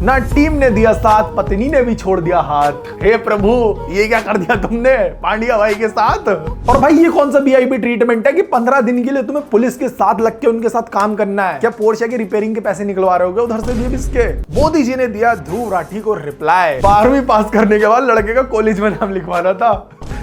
ना टीम ने दिया साथ, पत्नी ने भी छोड़ दिया हाथ। हे प्रभु, ये क्या कर दिया तुमने पांड्या भाई के साथ। और भाई ये कौन सा वीआईपी ट्रीटमेंट है कि 15 दिन के लिए तुम्हें पुलिस के साथ लग के उनके साथ काम करना है? क्या पोर्शे की रिपेयरिंग के पैसे निकलवा रहे होगे उधर से भी इसके? मोदी जी ने दिया ध्रुव राठी को रिप्लाई। 12वीं पास करने के बाद लड़के का कॉलेज में नाम लिखवाना था,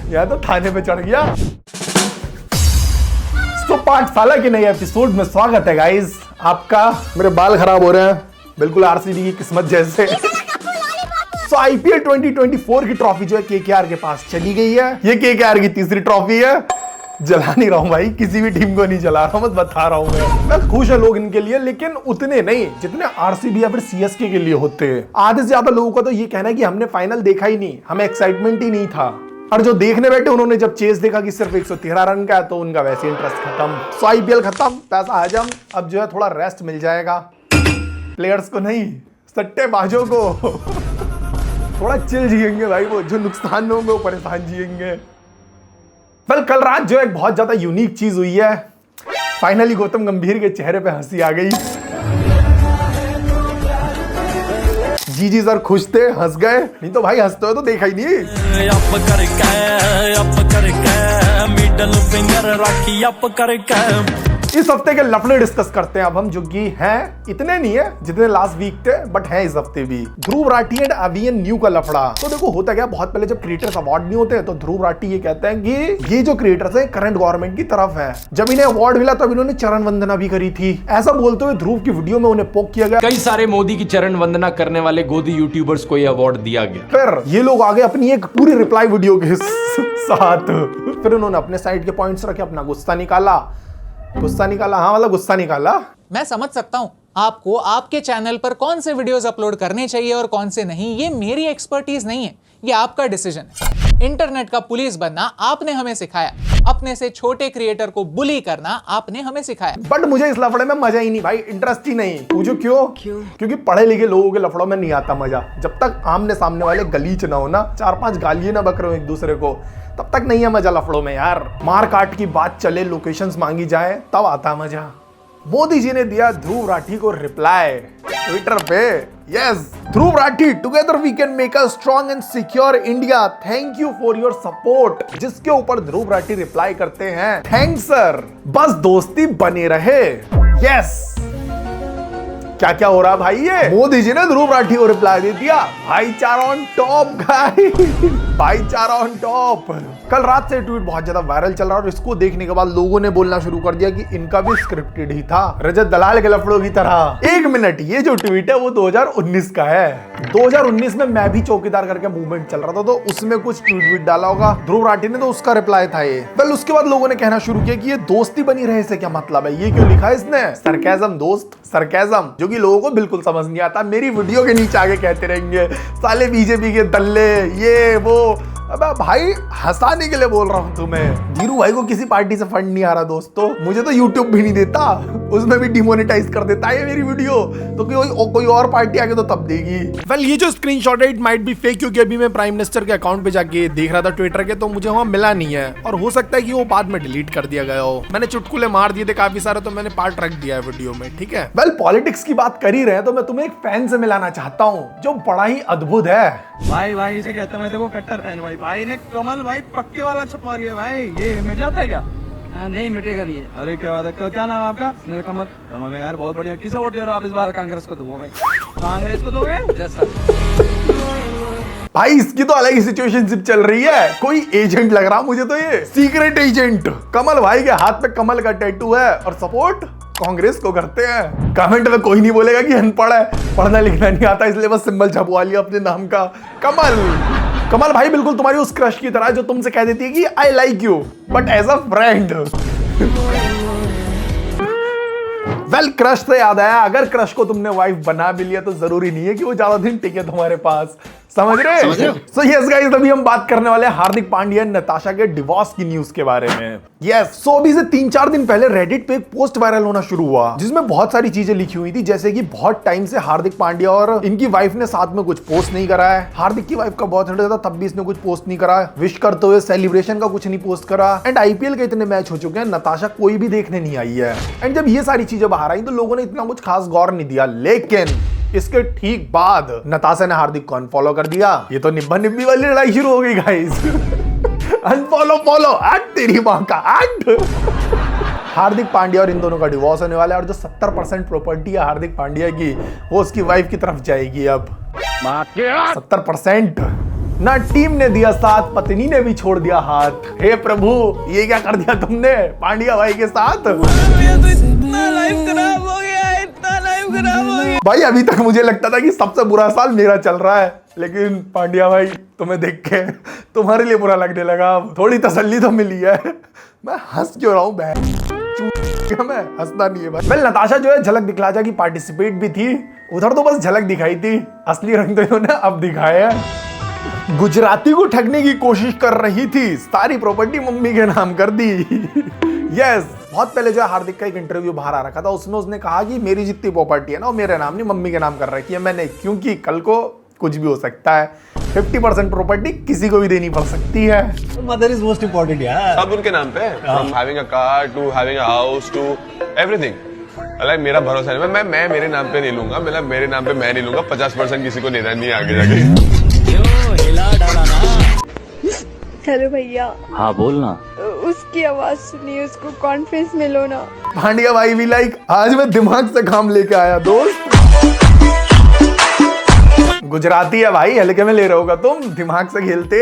यह तो थाने पे चढ़ गया। तो पाठशाला के नए एपिसोड में स्वागत है गाइस आपका। मेरे बाल खराब हो रहे हैं बिल्कुल आरसीबी की किस्मत जैसे। तो आईपीएल 2024 की ट्रॉफी जो है केकेआर के पास चली गई है। ये केकेआर की तीसरी ट्रॉफी है। जला नहीं रहा हूं भाई, किसी भी टीम को नहीं जला रहा हूं, बस बता रहा हूं मैं खुश है लोग इनके लिए, लेकिन उतने नहीं जितने आरसीबी या फिर सीएसके के लिए होते हैं। आधे से ज्यादा लोगों का तो ये कहना है कि हमने फाइनल देखा ही नहीं, हमें एक्साइटमेंट ही नहीं था। और जो देखने बैठे उन्होंने जब चेस देखा कि सिर्फ 113 रन का है तो उनका वैसे इंटरेस्ट खत्म। सो आईपीएल खत्म, पैसा हजम, अब जो है थोड़ा रेस्ट मिल जाएगा प्लेयर्स को, नहीं सट्टेबाजों को। थोड़ा चिल जिएंगे भाई, वो जो नुकसान में होंगे वो परेशान जिएंगे। वेल कल रात जो एक बहुत ज्यादा यूनिक चीज हुई है। फाइनली गौतम गंभीर के चेहरे पे हंसी आ गई। जी सर खुश थे, हंस गए, नहीं तो भाई हंसते हो तो देखा ही नहीं। अप करके मिडल फिंगर राखी अप करके। इस हफ्ते के लफड़े डिस्कस करते हैं अब हम, जो कि हैं इतने नहीं है जितने लास्ट वीक थे, बट हैं इस हफ्ते भी। Dhruv Rathee and Avian new का लफड़ा। तो देखो होता क्या, बहुत पहले जब क्रिएटर्स अवार्ड नहीं होते तो ध्रुव राठी ये कहते हैं कि ये जो क्रिएटर्स है करंट गवर्नमेंट की तरफ है। जब इन्हें अवार्ड मिला तब इन्होंने चरण वंदना भी करी थी। ऐसा बोलते हुए ध्रुव की वीडियो में उन्हें पोक किया गया। कई सारे मोदी की चरण वंदना करने वाले गोदी यूट्यूबर्स को यह अवार्ड दिया गया। फिर ये लोग आगे अपनी एक पूरी रिप्लाई वीडियो के साथ फिर उन्होंने अपने साइड के पॉइंट्स रखे, अपना गुस्सा निकाला। हाँ वाला गुस्सा निकाला। मैं समझ सकता हूं आपको आपके चैनल पर कौन से वीडियोस अपलोड करने चाहिए और कौन से नहीं। ये मेरी एक्सपर्टीज नहीं है, ये आपका डिसीजन है। इंटरनेट का पुलिस बनना आपने हमें सिखाया, अपने से छोटे क्रिएटर को बुली करना आपने हमें सिखाया। बट मुझे इस लफड़े में मजा ही नहीं भाई, इंटरेस्ट ही नहीं। पूछो क्यों? क्योंकि पढ़े लिखे लोगों के लफड़ों में नहीं आता मजा। जब तक आमने सामने वाले गलीच ना हो ना, 4-5 गालियां ना बक रहे हो एक दूसरे को, तब तक नहीं है मजा लफड़ों में यार। मार काट की बात चले, लोकेशंस मांगी जाए, तब आता मजा। मोदी जी ने दिया ध्रुव राठी को रिप्लाई ट्विटर पे। Yes, Dhruv Rathee, together we can make a strong and secure India, thank you for your support. जिसके ऊपर ध्रुव राठी रिप्लाई करते हैं, थैंक्स सर, बस दोस्ती बने रहे। यस, क्या क्या हो रहा भाई, ये मोदी जी ने ध्रुव राठी को रिप्लाई दे दिया। भाईचारा ऑन टॉप गाइस, भाईचारा ऑन टॉप। कल रात से ट्वीट बहुत ज्यादा वायरल चल रहा है और इसको देखने के बाद लोगों ने बोलना शुरू कर दिया कि इनका भी स्क्रिप्टेड ही था, रजत दलाल के लफड़ों की तरह। एक मिनट, ये जो ट्वीट है वो 2019 का है। 2019 में मैं भी चौकीदार करके मूवमेंट चल रहा था, तो उसमें कुछ ट्वीट डाला होगा ध्रुव राठी ने, तो उसका रिप्लाई था ये। वेल उसके बाद लोगों ने कहना शुरू किया कि ये दोस्ती बनी रहे से क्या मतलब है, ये क्यों लिखा है इसने? सरकाज़म दोस्त, सरकाज़म, जो कि लोगों को बिल्कुल समझ नहीं आता। मेरी वीडियो के नीचे आगे कहते रहेंगे साले बीजेपी के दल्ले, ये वो। अबे भाई हंसाने के लिए बोल रहा हूं तुम्हें। धीरू भाई को किसी पार्टी से फंड नहीं आ रहा दोस्तों, मुझे तो यूट्यूब भी नहीं देता, उसमें भी डिमोनेटाइज कर देता है मेरी वीडियो, तो कोई और पार्टी आके तो तब देगी। वेल ये जो स्क्रीनशॉट है इट माइट बी फेक, क्योंकि अभी मैं प्राइम मिनिस्टर के अकाउंट पे जाके देख रहा था ट्विटर के, तो मुझे वहां मिला नहीं है, और हो सकता है कि वो बाद में डिलीट कर दिया गया हो। मैंने चुटकुले मार दिए थे काफी सारे, तो मैंने पार्ट रख दिया है वीडियो में, ठीक है। वेल पॉलिटिक्स की बात कर ही रहे हैं तो मैं तुम्हें एक फैन से मिलाना चाहता हूँ जो बड़ा ही अद्भुत है। भाई इसे कहता मैं देखो कट्टर फैन भाई ने कमल भाई पक्के वाला छपवा दिया भाई, ये मिट जाता है क्या? नहीं मिटेगा नहीं। अरे क्या बात है, क्या नाम है आपका? मेरा कमल। कमल यार बहुत बढ़िया। किसे वोट दे रहे हो आप इस बार? कांग्रेस को दोगे? कांग्रेस को दोगे? जैसा भाई इसकी तो अलग ही सिचुएशनशिप चल रही है, कोई एजेंट लग रहा मुझे तो, ये सीक्रेट एजेंट। कमल भाई के हाथ पे कमल का टैटू है और सपोर्ट कांग्रेस को करते हैं। कमेंट में कोई नहीं बोलेगा कि अनपढ़ है, पढ़ना लिखना नहीं आता, इसलिए बस सिंबल छपवा लिया अपने नाम का, कमल भाई बिल्कुल तुम्हारी उस क्रश की तरह जो तुमसे कह देती है कि I like you but as a friend. Well crush से याद आया, अगर क्रश को तुमने वाइफ बना भी लिया तो जरूरी नहीं है कि वो ज्यादा दिन टिके तुम्हारे पास, समझ रहे? सो यस गाइस, अभी हम बात करने वाले हैं हार्दिक पांड्या नताशा के डिवोर्स की न्यूज के बारे में। यस, सो अभी से 3-4 दिन पहले रेडिट पे एक पोस्ट वायरल होना शुरू हुआ जिसमें बहुत सारी चीजें लिखी हुई थी, जैसे कि बहुत टाइम से हार्दिक पांड्या और इनकी वाइफ ने साथ में कुछ पोस्ट नहीं करा है। हार्दिक की वाइफ का बर्थडे था तब भी इसने कुछ पोस्ट नहीं करा, विश करते हुए सेलिब्रेशन का कुछ नहीं पोस्ट करा। एंड आईपीएल के इतने मैच हो चुके हैं, नताशा कोई भी देखने नहीं आई है। एंड जब ये सारी चीजें बाहर आई तो लोगों ने इतना कुछ खास गौर नहीं दिया, लेकिन इसके ठीक बाद नताशा ने हार्दिक को अनफॉलो कर दिया। ये तो निब्बा निब्बी वाली लड़ाई शुरू हो गई गाइस। अनफॉलो फॉलो तेरी मां का हार्दिक पांड्या और इन दोनों का डिवोर्स होने वाला है और जो 70% प्रॉपर्टी है हार्दिक पांड्या की वो उसकी वाइफ की तरफ जाएगी। अब 70%। ना टीम ने दिया साथ, पत्नी ने भी छोड़ दिया हाथ। हे प्रभु, ये क्या कर दिया तुमने पांड्या भाई के साथ? इतना लाइफ खराब हो गया, इतना लाइफ खराब हो गया। भाई अभी तक मुझे लगता था कि सबसे बुरा साल मेरा चल रहा है, लेकिन पांड्या भाई तुम्हें देख के तुम्हारे लिए बुरा लगने लगा। अब थोड़ी तसल्ली तो मिली है। मैं हंस क्यों रहा हूँ मैं हंसना नहीं है भाई। वेल नताशा जो है झलक दिखलाजा की पार्टिसिपेट भी थी, उधर तो बस झलक दिखाई थी, असली रंग तो इन्होंने अब दिखाया है। गुजराती को ठगने की कोशिश कर रही थी, सारी प्रॉपर्टी मम्मी के नाम कर दी। यस, बहुत पहले जो है हार्दिक का एक इंटरव्यू बाहर आ रखा था, उसमें उसने कहा कि मेरी जितनी प्रॉपर्टी है ना वो मेरे नाम नहीं मम्मी के नाम कर रखी है मैंने, क्योंकि कल को कुछ भी हो सकता है। 50% प्रॉपर्टी किसी को भी देनी पड़ सकती है। मदर इज मोस्ट इम्पोर्टेंट यार। सब उनके नाम पे, from having a car to having a house to everything. Like मेरा भरोसा नहीं, मैं मेरे नाम पे नहीं लूंगा, मतलब मेरे नाम पे मैं नहीं लूंगा, 50% किसी को देना नहीं आगे जाके। हेलो भैया। हाँ बोलना। उसकी आवाज सुनिए, उसको कॉन्फ्रेंस में लो ना। पांड्या भाई भी लाइक आज मैं दिमाग से काम लेके आया दोस्त। गुजराती है भाई, हल्के में ले रहे होगा तुम, दिमाग से खेलते।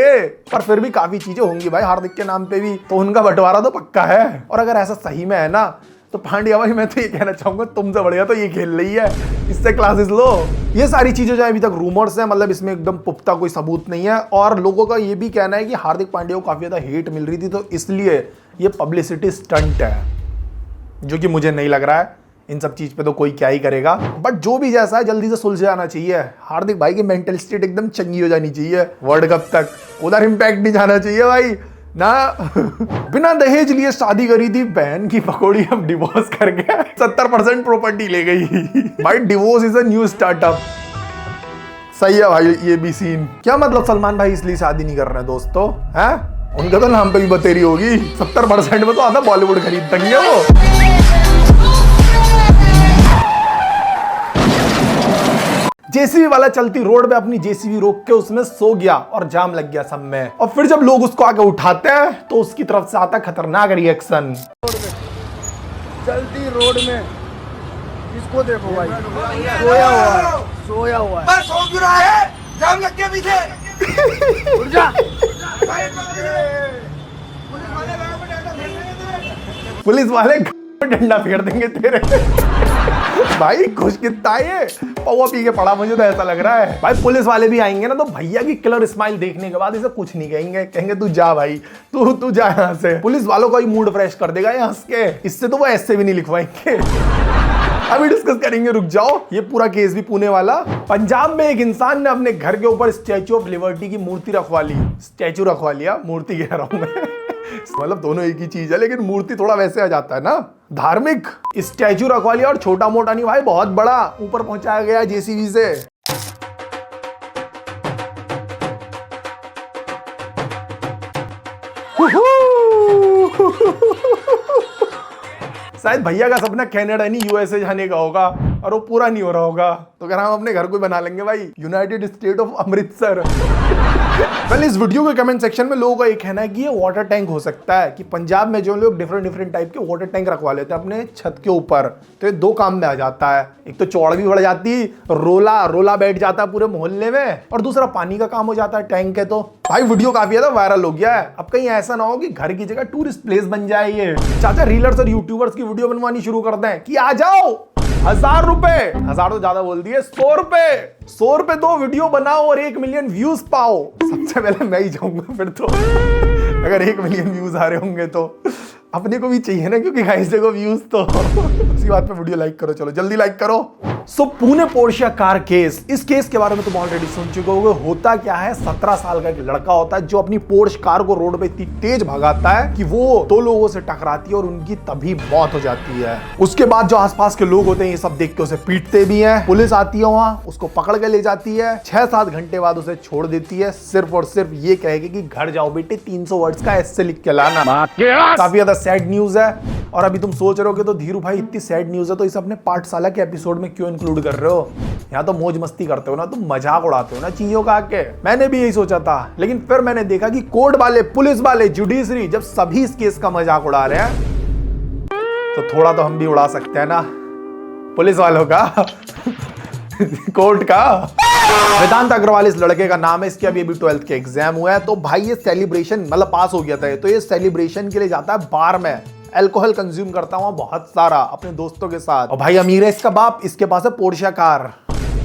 पर फिर भी काफी चीजें होंगी भाई हार्दिक के नाम पे भी, तो उनका बंटवारा तो पक्का है। और अगर ऐसा सही में है ना तो पांड्या भाई मैं तो ये कहना चाहूंगा तुमसे बढ़िया तो ये खेल रही है, इससे क्लासेस लो। ये सारी चीजें जो अभी तक रूमर्स हैं, मतलब इसमें एकदम पुख्ता कोई सबूत नहीं है। और लोगों का ये भी कहना है कि हार्दिक पांड्या को काफी ज्यादा हेट मिल रही थी, तो इसलिए ये पब्लिसिटी स्टंट है, जो कि मुझे नहीं लग रहा है। इन सब चीज पे तो कोई क्या ही करेगा, बट जो भी जैसा है जल्दी से सुलझ जाना चाहिए। हार्दिक भाई की मेंटल स्टेट एकदम चंगी हो जानी चाहिए, वर्ल्ड कप तक उधर इम्पैक्ट नहीं जाना चाहिए भाई ना। बिना दहेज लिए शादी करी थी बहन की पकौड़ी, अब डिवोर्स करके 70% प्रॉपर्टी ले गई। भाई divorce is a new startup. सही है भाई ये भी सीन। क्या मतलब सलमान भाई इसलिए शादी नहीं कर रहे हैं दोस्तों, हैं? उनका तो नाम पे भी बतेरी होगी। 70% में तो आधा बॉलीवुड खरीद देंगे वो। जेसीबी वाला चलती रोड पे अपनी जेसीबी रोक के उसमें सो गया और जाम लग गया सब में। और फिर जब लोग उसको आके उठाते हैं तो उसकी तरफ से आता खतरनाक रिएक्शन। चलती रोड में इसको देखो भाई, सोया हुआ है, सोया हुआ है। बस सो क्यों रहा है? जाम लग गया पीछे। उठ जा। पुलिस वाले डंडा फेर देंगे तेरे। भाई खुश कितना है, पौवा पी के पड़ा, मुझे तो ऐसा लग रहा है। भाई पुलिस वाले भी आएंगे ना तो भैया की किलर स्माइल देखने के बाद इसे कुछ नहीं कहेंगे, कहेंगे तू जा भाई, तू जा यहाँ से। पुलिस वालों का ही मूड फ्रेश कर देगा ये हंस के, इससे तो वो ऐसे भी नहीं लिखवाएंगे। अभी डिस्कस करेंगे, रुक जाओ। ये पूरा केस भी पुणे वाला। पंजाब में एक इंसान ने अपने घर के ऊपर स्टैचू ऑफ लिबर्टी की मूर्ति रखवा ली। स्टैचू रखवा लिया, मूर्ति कह रहा हूं मैं। मतलब दोनों एक ही चीज है, लेकिन मूर्ति थोड़ा वैसे आ जाता है ना, धार्मिक। स्टैचू रखवा लिया और छोटा मोटा नहीं भाई, बहुत बड़ा ऊपर पहुंचाया गया जेसीबी से। शायद भैया का सपना कनाडा नहीं यूएसए जाने का होगा और वो पूरा नहीं हो रहा होगा, तो अगर हम अपने घर को बना लेंगे भाई, यूनाइटेड स्टेट ऑफ अमृतसर। पहले इस वीडियो के कमेंट सेक्शन में लोगों का ये कहना है कि ये वाटर टैंक हो सकता है, कि पंजाब में जो लोग डिफरेंट टाइप के वाटर टैंक रखवा लेते हैं अपने छत के ऊपर, तो ये दो काम में आ जाता है। एक तो चौड़ भी बढ़ जाती, रोला बैठ जाता है पूरे मोहल्ले में, और दूसरा पानी का काम हो जाता है टैंक है। तो भाई वीडियो काफी ज्यादा वायरल हो गया है। अब कहीं ऐसा ना हो कि घर की जगह टूरिस्ट प्लेस बन जाए ये। चाचा रीलर्स और यूट्यूबर्स की वीडियो बनवानी शुरू कर दें कि आ जाओ, 1000 रुपए, 1000 तो ज्यादा बोल दिए, 100 रुपए दो, वीडियो बनाओ और 1 मिलियन व्यूज पाओ। सबसे पहले मैं ही जाऊंगा फिर तो। अगर 1 मिलियन व्यूज आ रहे होंगे तो अपने को भी चाहिए ना, क्योंकि गाइस देखो व्यूज तो। उसी बात पे वीडियो लाइक करो, चलो जल्दी लाइक करो। सो पुणे पोर्शिया कार केस, इस केस के बारे में तुम ऑलरेडी सुन चुके होगे। होता क्या है, 17 साल का एक लड़का होता है जो अपनी पोर्श कार को रोड पे इतनी तेज भगाता है कि वो 2 लोगों से टकराती है और उनकी तभी मौत हो जाती है। उसके बाद जो आसपास के लोग होते हैं ये सब देख के उसे पीटते भी हैं। पुलिस आती है वहां, उसको पकड़ के ले जाती है, 6-7 घंटे बाद उसे छोड़ देती है, सिर्फ और सिर्फ ये कहेगी कि घर जाओ बेटे, 300 वर्ड्स का ऐसे लिख के लाना। काफी ज्यादा सैड न्यूज है। और अभी तुम सोच रहे हो कि तो धीरू भाई इतनी सैड न्यूज है तो इसे अपने पाठशाला के एपिसोड में क्यों इंक्लूड कर रहे हो? यहाँ तो मौज मस्ती करते हो ना, तुम मजाक उड़ाते हो ना चीजों का आके। मैंने भी यही सोचा था, लेकिन फिर मैंने देखा कि कोर्ट वाले, पुलिस वाले, जुडिशरी जब सभी इस केस का मजाक उड़ा रहे हैं तो थोड़ा तो हम भी उड़ा सकते हैं ना पुलिस वालों का कोर्ट का। वेदांत अग्रवाल इस लड़के का नाम है, इसके अभी 12th के एग्जाम हुआ है। तो भाई ये सेलिब्रेशन मतलब पास हो गया था, तो ये सेलिब्रेशन के लिए जाता है बार में, अल्कोहल कंज्यूम करता हूँ बहुत सारा अपने दोस्तों के साथ। और भाई अमीर है इसका बाप, इसके पास है पोर्शा कार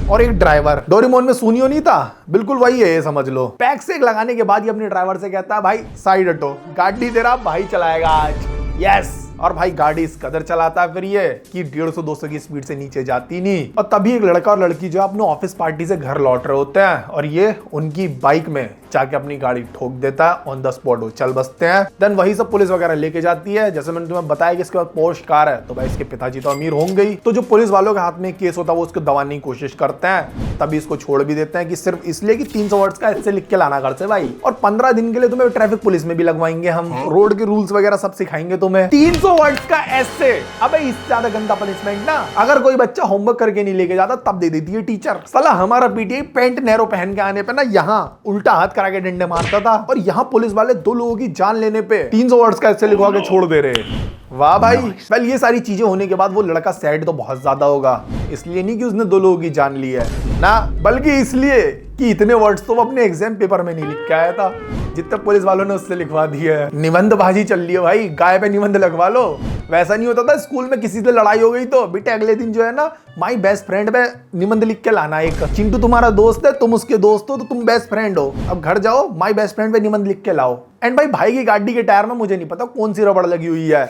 और एक ड्राइवर। डोरेमोन में सुनियो नहीं था, बिल्कुल वही है ये समझ लो। पैक से लगाने के बाद ये अपने ड्राइवर से कहता है भाई साइड हटो, गाड़ी तेरा भाई चलाएगा आज। यस। और भाई गाड़ी इस कदर चलाता है फिर ये कि 150-200 की स्पीड से नीचे जाती नहीं। और तभी एक लड़का और लड़की जो अपने ऑफिस पार्टी से घर लौट रहे होते हैं और ये उनकी बाइक में जाके अपनी गाड़ी ठोक देता है, ऑन द स्पॉट वो चल बसते हैं। देन वही सब पुलिस वगैरह लेके जाती है। जैसे मैंने तुम्हें बताया कि इसके बाद पोर्श कार है, तो भाई इसके पिताजी तो अमीर होंगे ही, तो जो पुलिस वालों के हाथ में केस होता है वो उसको दबाने की कोशिश करते हैं। तभी इसको छोड़ भी देते हैं कि सिर्फ इसलिए कि 300 वर्ड्स का ऐसे लिख के लाना घर से भाई, और 15 दिन के लिए तुम्हें ट्रैफिक पुलिस में भी लगवाएंगे हम, रोड के रूल्स वगैरह सब सिखाएंगे तुम्हें। 300 वर्ड्स का ऐसे। अबे इससे ज्यादा गंदा पनिशमेंट ना अगर कोई बच्चा होमवर्क करके नहीं लेके जाता तब दे देती है टीचर। साला हमारा पीटीआई पैंट नैरो पहन के आने पे ना यहाँ उल्टा हाथ करा के डंडे मारता था, और यहाँ पुलिस वाले 2 लोगों की जान लेने पे 300 वर्ड्स का ऐसे लिखवा के छोड़ दे रहे। वाह भाई। वेल ये सारी चीजें होने के बाद वो लड़का सैड तो बहुत ज्यादा होगा, इसलिए नहीं कि उसने 2 लोगों की जान ली है ना, बल्कि इसलिए कि इतने वर्ड्स तो वो अपने एग्जाम पेपर में नहीं लिख के आया था जितने पुलिस वालों ने उससे लिखवा दिए है। निबंधबाजी चल रही है भाई, गाय पे निबंध लगवा लो। वैसा नहीं होता था स्कूल में किसी से लड़ाई हो गई तो बेटे अगले दिन जो है ना माई बेस्ट फ्रेंड पे निबंध लिख के लाना। एक चिंटू तुम्हारा दोस्त है, तुम उसके दोस्त हो तो तुम बेस्ट फ्रेंड हो, अब घर जाओ माई बेस्ट फ्रेंड पे निबंध लिख के लाओ। एंड भाई की गाड़ी के टायर में मुझे नहीं पता कौन सी रबड़ लगी हुई है,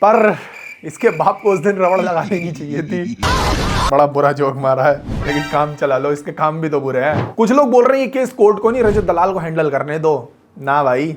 पर इसके बाप को उस दिन रबड़ लगा देनी चाहिए थी। बड़ा बुरा जोक मारा है, लेकिन काम चला लो, इसके काम भी तो बुरे हैं। कुछ लोग बोल रहे हैं ये केस कोर्ट को नहीं रजत दलाल को हैंडल करने दो ना भाई,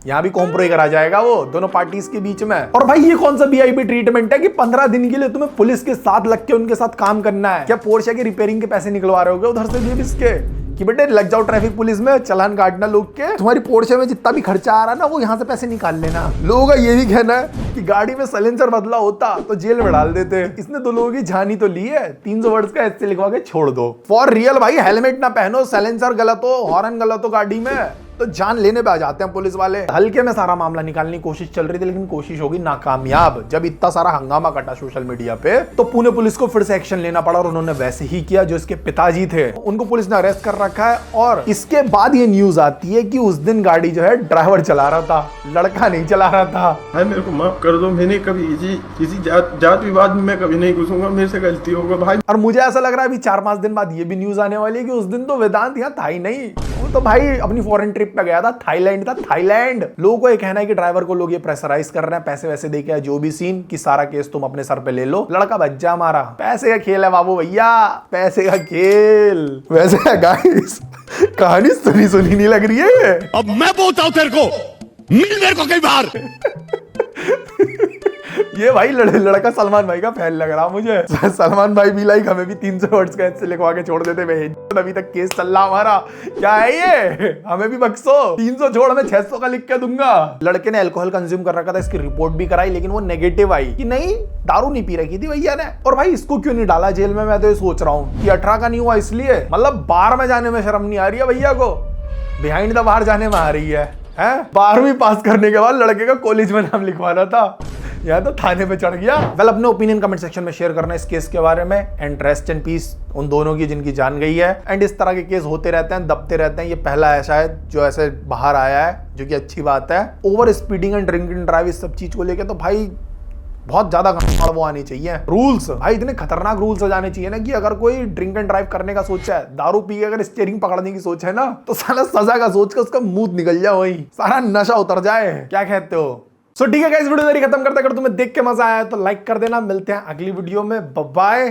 यहाँ भी कॉम्प्रोमाइज करा जाएगा वो दोनों पार्टीज के बीच में। और भाई ये कौन सा वीआईपी ट्रीटमेंट है कि 15 दिन के लिए तुम्हें पुलिस के साथ लग के उनके साथ काम करना है? क्या पोर्शे की रिपेयरिंग के पैसे निकलवा रहे होगे उधर से भी इसके कि बेटे लग जाओ ट्रैफिक पुलिस में, चालान काटना लोग के, तुम्हारी पोर्शे में जितना भी खर्चा आ रहा है ना वो यहाँ से पैसे निकाल लेना। लोगों का ये भी कहना है कि गाड़ी में साइलेंसर बदला होता तो जेल में डाल देते। इसने 2 लोगों की जान ही तो ली है, 300 वर्ड्स का ऐसे लिखवा के छोड़ दो। फॉर रियल भाई, हेलमेट ना पहनो, साइलेंसर गलत हो, हॉर्न गलत हो गाड़ी में तो जान लेने पे आ जाते हैं पुलिस वाले। हल्के में सारा मामला निकालने की कोशिश चल रही थी, लेकिन कोशिश होगी नाकामयाब। जब इतना सारा हंगामा कटा सोशल मीडिया पे तो पुणे पुलिस को फिर से एक्शन लेना पड़ा और उन्होंने वैसे ही किया। जो इसके पिताजी थे उनको पुलिस ने अरेस्ट कर रखा है, और इसके बाद ये न्यूज आती है कि उस दिन गाड़ी जो है ड्राइवर चला रहा था, लड़का नहीं चला रहा था। भाई मेरे को माफ कर दो, मैंने कभी किसी जात विवाद में मैं कभी नहीं घुसूंगा, मेरे से गलती होगा भाई। और मुझे ऐसा लग रहा है अभी 4-5 दिन बाद ये भी न्यूज आने वाली है कि उस दिन तो वेदांत यहाँ था ही नहीं, वो तो भाई अपनी फॉरेन ट्रिप पे गया था, थाईलैंड था, थाईलैंड। लोगों को ये कहना है कि ड्राइवर को लोग ये प्रेशराइज कर रहे हैं, पैसे वैसे दे के जो भी सीन कि सारा केस तुम अपने सर पे ले लो, लड़का बच जा हमारा। पैसे का खेल है बाबू भैया, पैसे का खेल। वैसे गाइस कहानी सुनी नहीं लग रही है? अब मैं बोलता हूं तेरे को, मिल मेरे को कई बार। ये भाई लड़का सलमान भाई का फैन लग रहा मुझे। सलमान भाई भी लाइक हमें भी 300 वर्ड्स का ऐसे लिखवा के छोड़ देते। अभी तक केस चल रहा हमारा, क्या है ये, हमें भी बख्शो। 300 छोड़ मैं 600 का लिख के दूंगा। लड़के ने अल्कोहल कंज्यूम कर रखा था, इसकी रिपोर्ट भी कराई, लेकिन वो नेगेटिव आई कि नहीं दारू नहीं पी रखी थी भैया ने। और भाई इसको क्यों नहीं डाला जेल में? मैं तो ये सोच रहा हूँ कि 18 का नहीं हुआ इसलिए, मतलब बार में जाने में शर्म नहीं आ रही है भैया को, बिहाइंड द बार जाने में आ रही है। 12वीं पास करने के बाद लड़के का कॉलेज में नाम लिखवाना था, यहाँ तो थाने पे चढ़ गया। वेल अपने ओपिनियन कमेंट सेक्शन में शेयर करना इस केस के बारे में। एंड रेस्ट इन पीस उन दोनों की जिनकी जान गई है। एंड इस तरह के केस होते रहते हैं, दबते रहते हैं। ये पहला है शायद जो ऐसे बाहर आया है, जो कि अच्छी बात है। Over speeding and drink and drive इस सब चीज को लेकर तो भाई बहुत ज्यादा वो आनी चाहिए रूल्स। भाई इतने खतरनाक रूल्स हो जाने चाहिए ना कि अगर कोई ड्रिंक एंड ड्राइव करने का सोचा है, दारू पी के अगर स्टीयरिंग पकड़ने की सोच है ना, तो साला सजा का सोच के उसका मुंह निकल जाए, वही सारा नशा उतर जाए। क्या कहते हो? सो ठीक है गाइस, वीडियो खत्म करते। अगर तुम्हें देख के मजा आया तो लाइक कर देना। मिलते हैं अगली वीडियो में, बाय बाय।